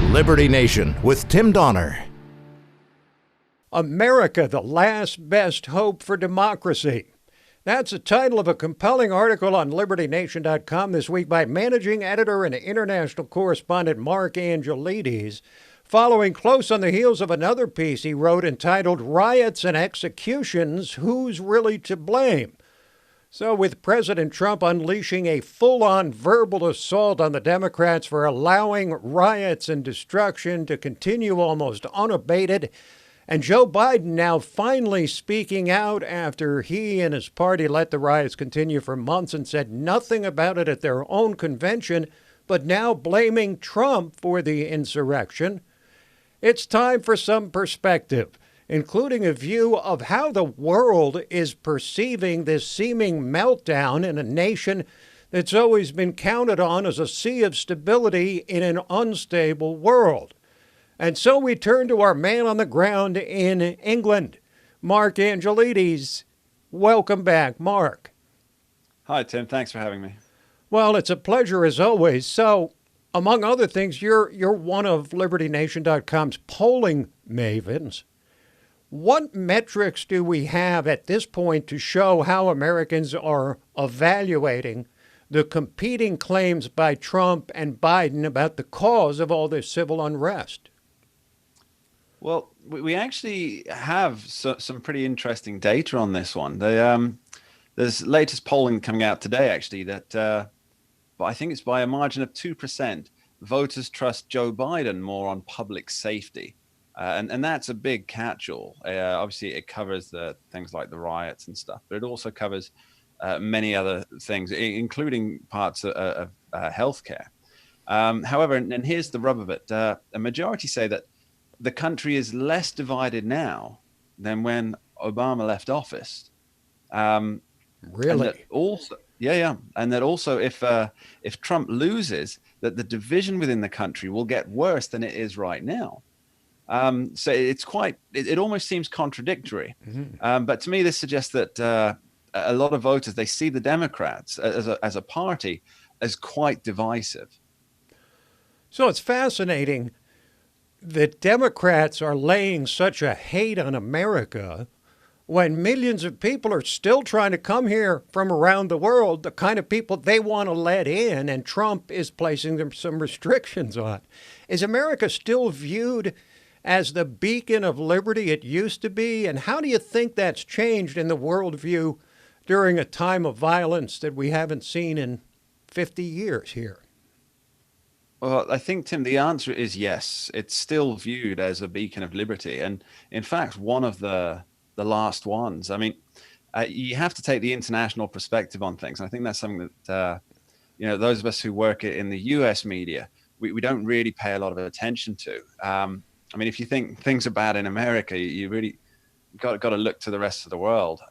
Liberty Nation with Tim Donner. America, the Last Best Hope for Democracy. That's the title of a compelling article on LibertyNation.com this week by managing editor and international correspondent Mark Angelides, following close on the heels of another piece he wrote entitled Riots and Executions, Who's Really to Blame? So with President Trump unleashing a full-on verbal assault on the Democrats for allowing riots and destruction to continue almost unabated, and Joe Biden now finally speaking out after he and his party let the riots continue for months and said nothing about it at their own convention, but now blaming Trump for the insurrection. It's time for some perspective, including a view of how the world is perceiving this seeming meltdown in a nation that's always been counted on as a sea of stability in an unstable world. And so we turn to our man on the ground in England, Mark Angelides. Welcome back, Mark. Hi, Tim. Thanks for having me. Well, it's a pleasure as always. So, among other things, you're one of LibertyNation.com's polling mavens. What metrics do we have at this point to show how Americans are evaluating the competing claims by Trump and Biden about the cause of all this civil unrest? Well, we actually have some pretty interesting data on this one. There's latest polling coming out today, actually, that but I think it's by a margin of 2%. Voters trust Joe Biden more on public safety. And that's a big catch-all. Obviously, it covers the things like the riots and stuff, but it also covers many other things, including parts of healthcare. However, and here's the rub of it. A majority say that the country is less divided now than when Obama left office. Really? And that also, yeah. And that also, if Trump loses, that the division within the country will get worse than it is right now. So it's it almost seems contradictory. Mm-hmm. But to me, this suggests that a lot of voters, they see the Democrats as a party as quite divisive. So it's fascinating that Democrats are laying such a hate on America when millions of people are still trying to come here from around the world, the kind of people they want to let in, and Trump is placing them some restrictions on. Is America still viewed as the beacon of liberty it used to be? And how do you think that's changed in the worldview during a time of violence that we haven't seen in 50 years here? Well, I think, Tim, the answer is yes. It's still viewed as a beacon of liberty. And in fact, one of the last ones. I mean, you have to take the international perspective on things. And I think that's something that, those of us who work in the US media, we don't really pay a lot of attention to. I mean, if you think things are bad in America, you really got to look to the rest of the world.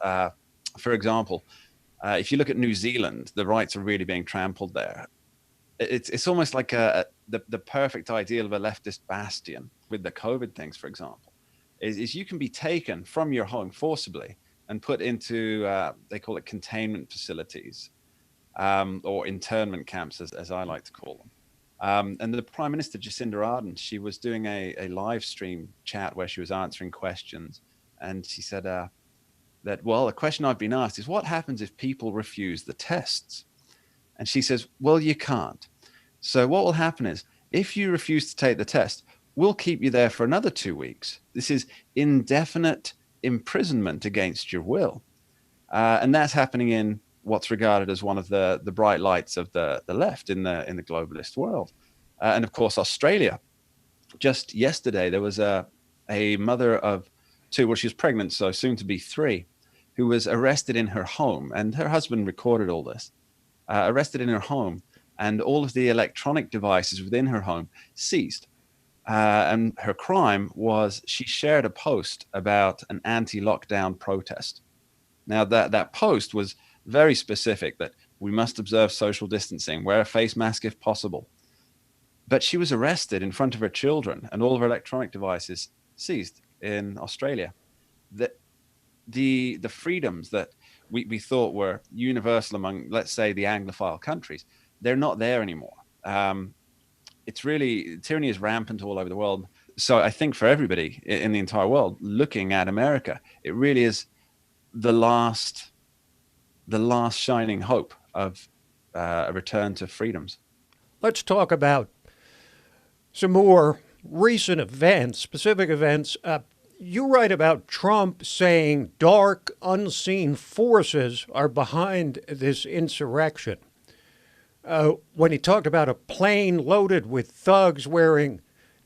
For example, if you look at New Zealand, the rights are really being trampled there. It's almost like the perfect ideal of a leftist bastion with the COVID things, for example, is you can be taken from your home forcibly and put into, they call it containment facilities, or internment camps, as I like to call them. And the Prime Minister, Jacinda Ardern, she was doing a live stream chat where she was answering questions. And she said that, well, a question I've been asked is, what happens if people refuse the tests? And she says, well, you can't. So what will happen is, if you refuse to take the test, we'll keep you there for another 2 weeks. This is indefinite imprisonment against your will. And that's happening in what's regarded as one of the bright lights of the left in the globalist world. And of course, Australia. Just yesterday, there was a mother of two, well, she was pregnant, so soon to be 3, who was arrested in her home. And her husband recorded all this. Arrested in her home, and all of the electronic devices within her home seized. And her crime was she shared a post about an anti-lockdown protest. Now, that post was very specific, that we must observe social distancing, wear a face mask if possible. But she was arrested in front of her children, and all of her electronic devices seized in Australia. The freedoms that we thought were universal among, let's say, the Anglophile countries, they're not there anymore. it's really, tyranny is rampant all over the world. So I think for everybody in the entire world looking at America, it really is the last shining hope of a return to freedoms. Let's talk about some more recent events, specific events. You write about Trump saying dark, unseen forces are behind this insurrection. When he talked about a plane loaded with thugs wearing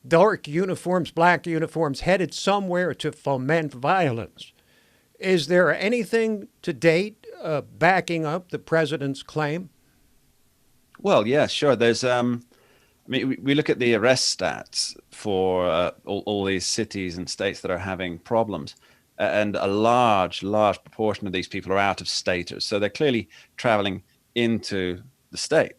dark uniforms, black uniforms, headed somewhere to foment violence. Is there anything to date backing up the president's claim? Well, yeah, sure. There's, I mean, we look at the arrest stats for all these cities and states that are having problems, and a large proportion of these people are out of staters. So they're clearly traveling into the state.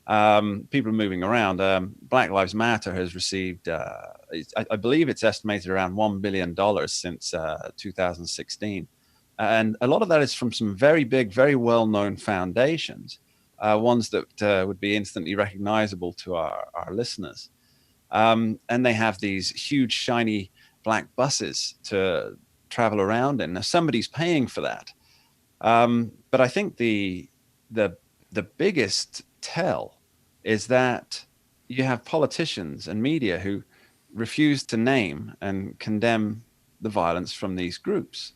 People are moving around. Black Lives Matter has received, I believe it's estimated around $1 billion since 2016. And a lot of that is from some very big, very well-known foundations, ones that would be instantly recognizable to our listeners. And they have these huge, shiny black buses to travel around in. Now, somebody's paying for that. But I think the biggest tell is that you have politicians and media who refuse to name and condemn the violence from these groups.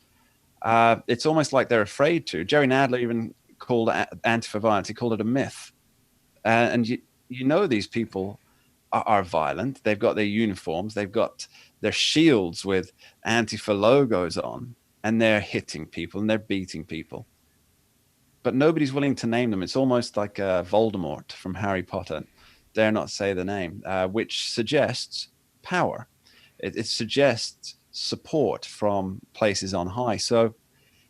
It's almost like they're afraid to. Jerry Nadler even called Antifa violence. He called it a myth. And you know these people are violent. They've got their uniforms. They've got their shields with Antifa logos on, and they're hitting people and they're beating people. But nobody's willing to name them. It's almost like Voldemort from Harry Potter. Dare not say the name, which suggests power. It suggests support from places on high. So,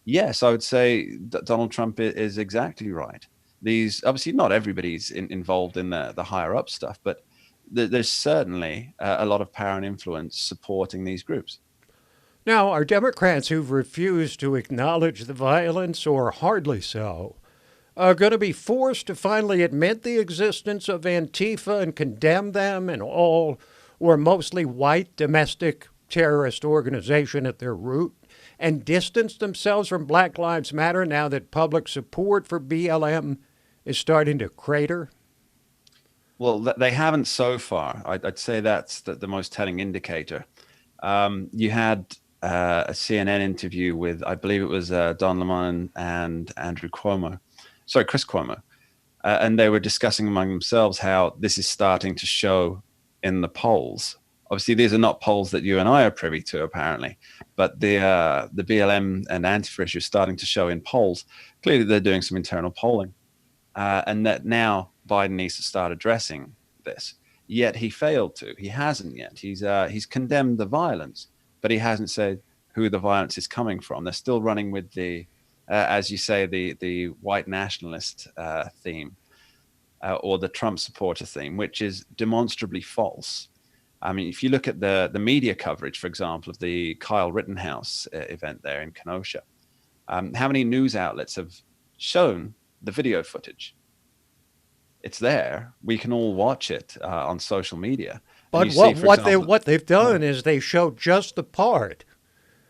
yes, I would say that Donald Trump is exactly right. These, obviously, not everybody's involved in the higher up stuff, but there's certainly a lot of power and influence supporting these groups. Now, are Democrats who've refused to acknowledge the violence, or hardly so, are going to be forced to finally admit the existence of Antifa and condemn them and all, or mostly white domestic terrorist organization at their root, and distance themselves from Black Lives Matter now that public support for BLM is starting to crater? Well, they haven't so far. I'd say that's the most telling indicator. You had a CNN interview with, I believe it was Don Lemon and Chris Cuomo, and they were discussing among themselves how this is starting to show in the polls. Obviously, these are not polls that you and I are privy to, apparently, but the BLM and Antifa issue is starting to show in polls. Clearly, they're doing some internal polling, and that now Biden needs to start addressing this. Yet he failed to. He hasn't yet. He's condemned the violence, but he hasn't said who the violence is coming from. They're still running with the, as you say, the white nationalist theme, or the Trump supporter theme, which is demonstrably false. I mean, if you look at the media coverage, for example, of the Kyle Rittenhouse event there in Kenosha, how many news outlets have shown the video footage? It's there. We can all watch it on social media. But what they've done is they show just the part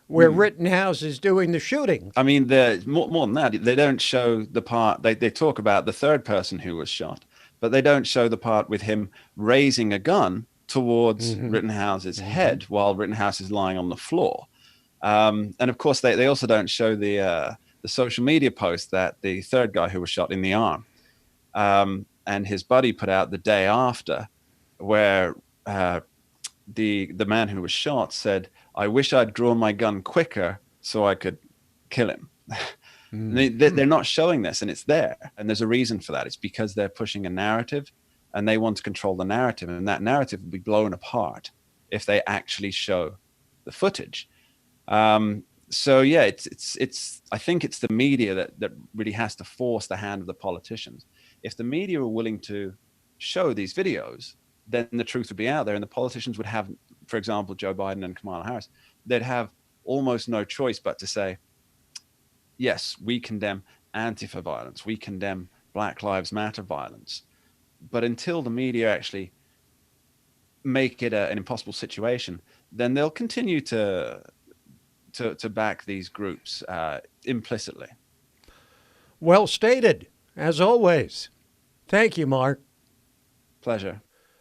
where Rittenhouse is doing the shooting. I mean, more than that, they don't show the part. They talk about the third person who was shot, but they don't show the part with him raising a gun towards Rittenhouse's head while Rittenhouse is lying on the floor. And of course, they also don't show the social media post that the third guy who was shot in the arm and his buddy put out the day after, where the man who was shot said, "I wish I'd drawn my gun quicker so I could kill him." They're not showing this, and it's there. And there's a reason for that. It's because they're pushing a narrative, and they want to control the narrative. And that narrative will be blown apart if they actually show the footage. So yeah, it's. I think it's the media that really has to force the hand of the politicians. If the media were willing to show these videos, then the truth would be out there, and the politicians would have, for example, Joe Biden and Kamala Harris, they'd have almost no choice but to say, yes, we condemn Antifa violence, we condemn Black Lives Matter violence. But until the media actually make it an impossible situation, then they'll continue to back these groups implicitly. Well stated, as always. Thank you, Mark. Pleasure.